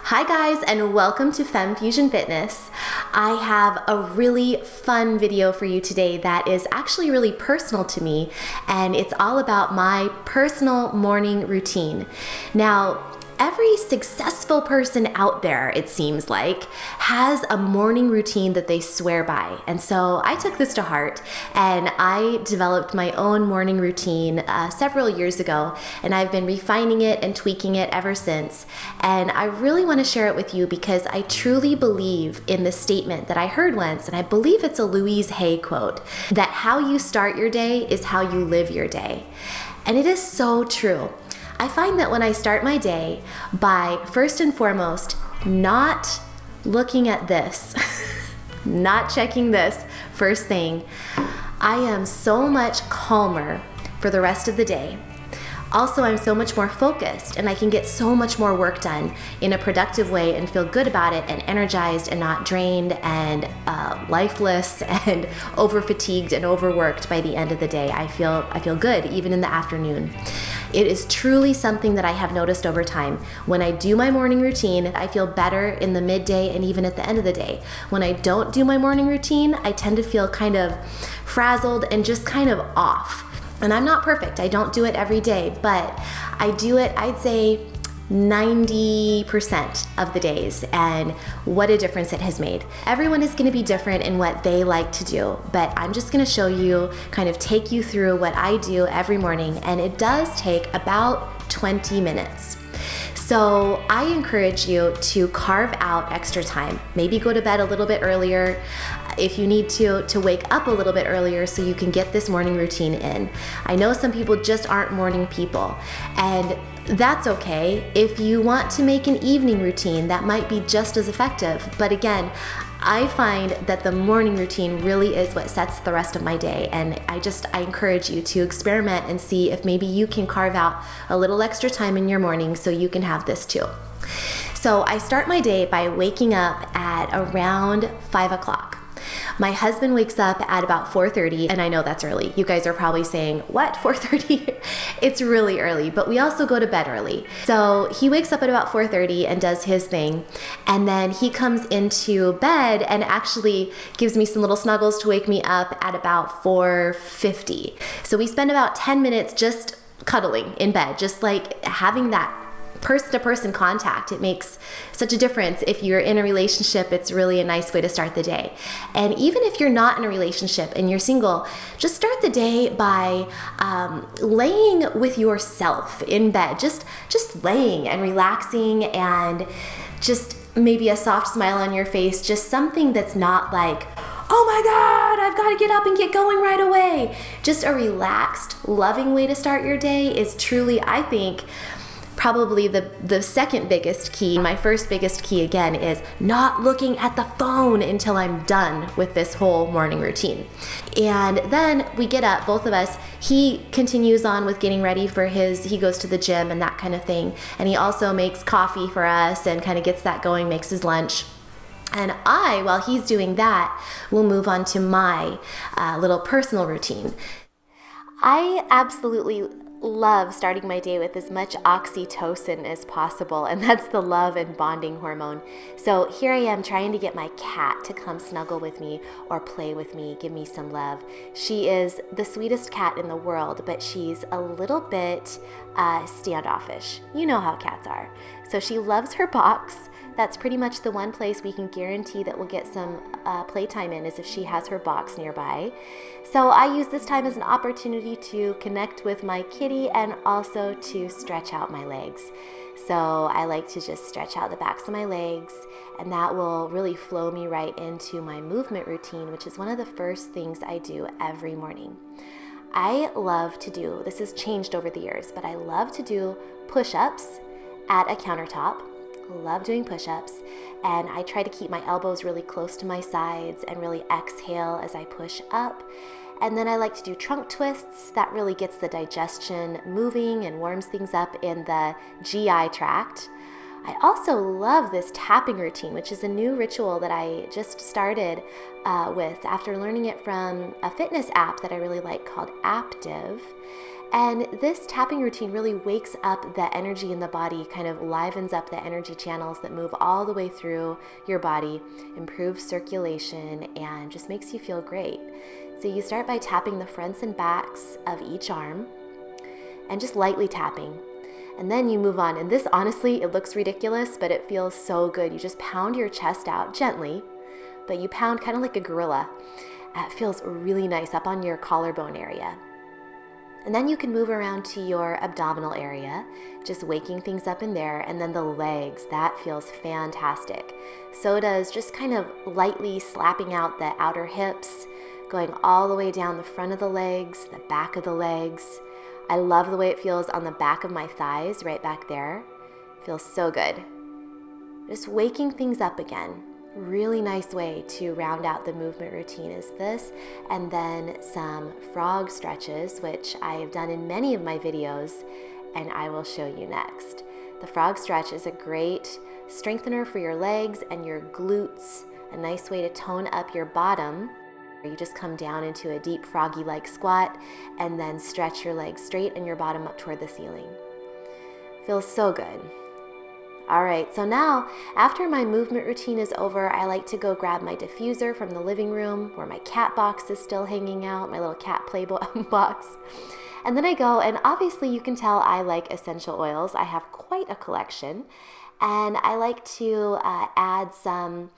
Hi guys, and welcome to FemFusion Fitness. I have a really fun video for you today that is actually really personal to me, and it's all about my personal morning routine. Now, every successful person out there, it seems like, has a morning routine that they swear by. And so I took this to heart and I developed my own morning routine several years ago, and I've been refining it and tweaking it ever since. And I really want to share it with you because I truly believe in the statement that I heard once, and I believe it's a Louise Hay quote, that how you start your day is how you live your day. And it is so true. I find that when I start my day by, first and foremost, not looking at this, not checking this first thing, I am so much calmer for the rest of the day. Also, I'm so much more focused and I can get so much more work done in a productive way and feel good about it and energized and not drained and lifeless and over fatigued and overworked by the end of the day. I feel good even in the afternoon. It is truly something that I have noticed over time. When I do my morning routine, I feel better in the midday and even at the end of the day. When I don't do my morning routine, I tend to feel kind of frazzled and just kind of off. And I'm not perfect. I don't do it every day, but I do it, I'd say, 90% of the days, and what a difference it has made. Everyone is going to be different in what they like to do, but I'm just going to show you, kind of take you through what I do every morning, and it does take about 20 minutes. So I encourage you to carve out extra time. Maybe go to bed a little bit earlier if you need to wake up a little bit earlier so you can get this morning routine in. I know some people just aren't morning people, and that's okay. If you want to make an evening routine, that might be just as effective. But again, I find that the morning routine really is what sets the rest of my day, and I encourage you to experiment and see if maybe you can carve out a little extra time in your morning so you can have this too. So I start my day by waking up at around 5 o'clock. My husband wakes up at about 4:30, and I know that's early. You guys are probably saying, what, 4:30? It's really early, but we also go to bed early. So he wakes up at about 4:30 and does his thing, and then he comes into bed and actually gives me some little snuggles to wake me up at about 4:50. So we spend about 10 minutes just cuddling in bed, just like having that person-to-person contact. It makes such a difference. If you're in a relationship, it's really a nice way to start the day. And even if you're not in a relationship and you're single, just start the day by laying with yourself in bed, just laying and relaxing, and just maybe a soft smile on your face, just something that's not like, oh my God, I've got to get up and get going right away. Just a relaxed, loving way to start your day is truly, I think, probably the second biggest key. My first biggest key, again, is not looking at the phone until I'm done with this whole morning routine. And then we get up, both of us. He continues on with getting ready for he goes to the gym and that kind of thing. And he also makes coffee for us and kind of gets that going, makes his lunch. And I, while he's doing that, will move on to my little personal routine. I absolutely love starting my day with as much oxytocin as possible, and that's the love and bonding hormone. So here I am trying to get my cat to come snuggle with me or play with me, give me some love. She is the sweetest cat in the world, but she's a little bit standoffish. You know how cats are. So she loves her box. That's pretty much the one place we can guarantee that we'll get some playtime in, is if she has her box nearby. So I use this time as an opportunity to connect with my kitty and also to stretch out my legs. So I like to just stretch out the backs of my legs, and that will really flow me right into my movement routine, which is one of the first things I do every morning. I love to do, this has changed over the years, but I love to do push-ups at a countertop. Love doing push-ups, and I try to keep my elbows really close to my sides and really exhale as I push up. And then I like to do trunk twists. That really gets the digestion moving and warms things up in the GI tract. I also love this tapping routine, which is a new ritual that I just started with after learning it from a fitness app that I really like called Aptiv. And this tapping routine really wakes up the energy in the body, kind of livens up the energy channels that move all the way through your body, improves circulation, and just makes you feel great. So you start by tapping the fronts and backs of each arm and just lightly tapping. And then you move on. And this, honestly, it looks ridiculous, but it feels so good. You just pound your chest out gently, but you pound kind of like a gorilla. It feels really nice up on your collarbone area. And then you can move around to your abdominal area, just waking things up in there. And then the legs, that feels fantastic. So does just kind of lightly slapping out the outer hips, going all the way down the front of the legs, the back of the legs. I love the way it feels on the back of my thighs, right back there. Feels so good. Just waking things up again. Really nice way to round out the movement routine is this, and then some frog stretches, which I have done in many of my videos, and I will show you next. The frog stretch is a great strengthener for your legs and your glutes, a nice way to tone up your bottom. You just come down into a deep froggy-like squat and then stretch your legs straight and your bottom up toward the ceiling. Feels so good. All right, so now after my movement routine is over, I like to go grab my diffuser from the living room where my cat box is still hanging out, my little cat play box. And then I go, and obviously you can tell I like essential oils. I have quite a collection. And I like to add some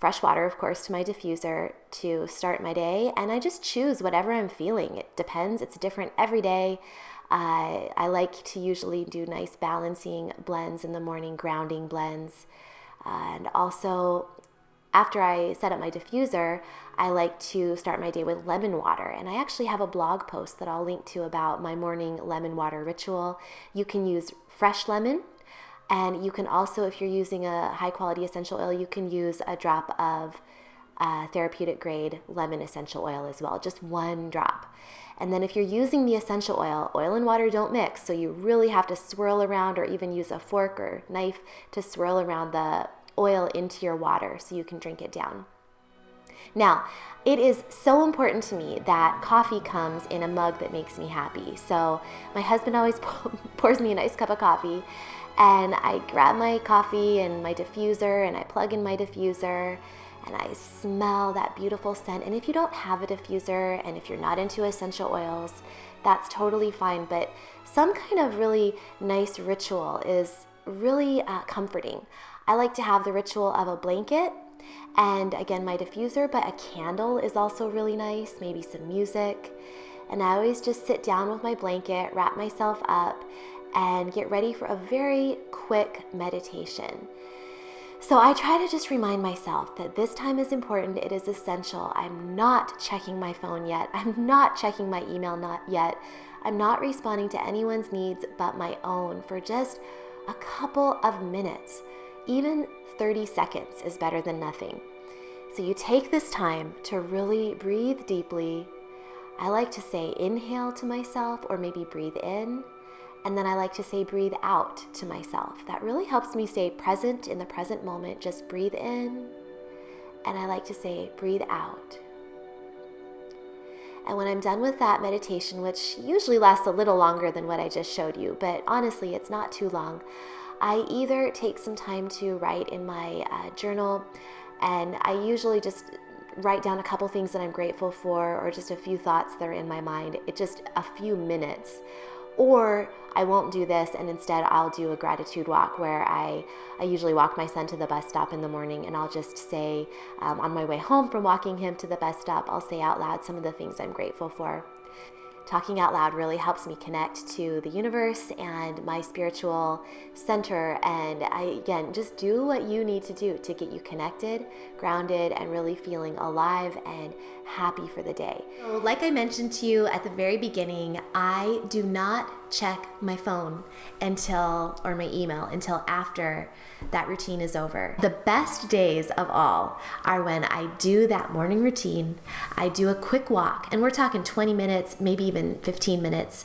fresh water, of course, to my diffuser to start my day. And I just choose whatever I'm feeling. It depends. It's different every day. I like to usually do nice balancing blends in the morning, grounding blends. And also, after I set up my diffuser, I like to start my day with lemon water. And I actually have a blog post that I'll link to about my morning lemon water ritual. You can use fresh lemon. And you can also, if you're using a high quality essential oil, you can use a drop of therapeutic grade lemon essential oil as well, just one drop. And then if you're using the essential oil and water don't mix, so you really have to swirl around or even use a fork or knife to swirl around the oil into your water so you can drink it down. Now, it is so important to me that coffee comes in a mug that makes me happy. So my husband always pours me a nice cup of coffee, and I grab my coffee and my diffuser, and I plug in my diffuser, and I smell that beautiful scent. And if you don't have a diffuser, and if you're not into essential oils, that's totally fine. But some kind of really nice ritual is really comforting. I like to have the ritual of a blanket, and again, my diffuser, but a candle is also really nice, maybe some music. And I always just sit down with my blanket, wrap myself up, and get ready for a very quick meditation. So I try to just remind myself that this time is important, it is essential. I'm not checking my phone yet. I'm not checking my email not yet. I'm not responding to anyone's needs but my own for just a couple of minutes. Even 30 seconds is better than nothing. So you take this time to really breathe deeply. I like to say inhale to myself, or maybe breathe in. And then I like to say breathe out to myself. That really helps me stay present in the present moment. Just breathe in. And I like to say breathe out. And when I'm done with that meditation, which usually lasts a little longer than what I just showed you, but honestly, it's not too long, I either take some time to write in my journal, and I usually just write down a couple things that I'm grateful for, or just a few thoughts that are in my mind. It's just a few minutes. Or I won't do this, and instead I'll do a gratitude walk where I usually walk my son to the bus stop in the morning, and I'll just say, on my way home from walking him to the bus stop, I'll say out loud some of the things I'm grateful for. Talking out loud really helps me connect to the universe and my spiritual center. And again, just do what you need to do to get you connected, grounded, and really feeling alive and happy for the day. So like I mentioned to you at the very beginning, I do not check my phone or my email until after that routine is over. The best days of all are when I do that morning routine, I do a quick walk, and we're talking 20 minutes, maybe even 15 minutes,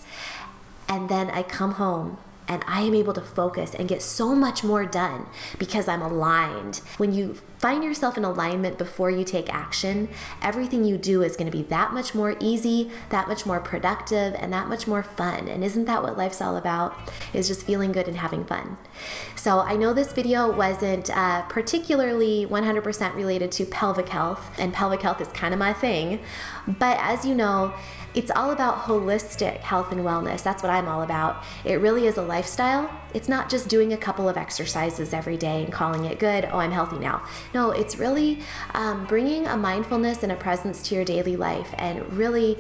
and then I come home and I am able to focus and get so much more done because I'm aligned. When you find yourself in alignment before you take action, everything you do is going to be that much more easy, that much more productive, and that much more fun. And isn't that what life's all about? Is just feeling good and having fun. So I know this video wasn't particularly 100% related to pelvic health, and pelvic health is kind of my thing, but as you know, it's all about holistic health and wellness. That's what I'm all about. It really is a lifestyle. It's not just doing a couple of exercises every day and calling it good. Oh, I'm healthy now. No, it's really bringing a mindfulness and a presence to your daily life. And really,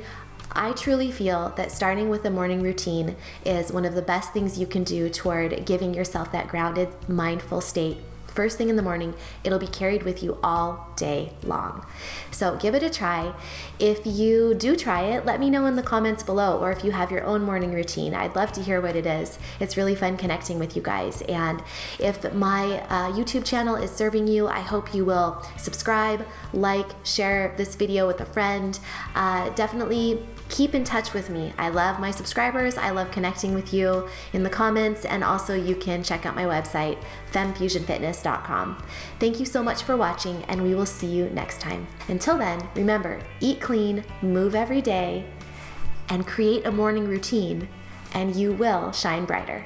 I truly feel that starting with a morning routine is one of the best things you can do toward giving yourself that grounded, mindful state. First thing in the morning, it'll be carried with you all day long. So give it a try. If you do try it, let me know in the comments below, or if you have your own morning routine. I'd love to hear what it is. It's really fun connecting with you guys. And if my YouTube channel is serving you, I hope you will subscribe, like, share this video with a friend. Definitely keep in touch with me. I love my subscribers. I love connecting with you in the comments, and also you can check out my website, FemFusionFitness.com. Thank you so much for watching, and we will see you next time. Until then, remember, eat clean, move every day, and create a morning routine, and you will shine brighter.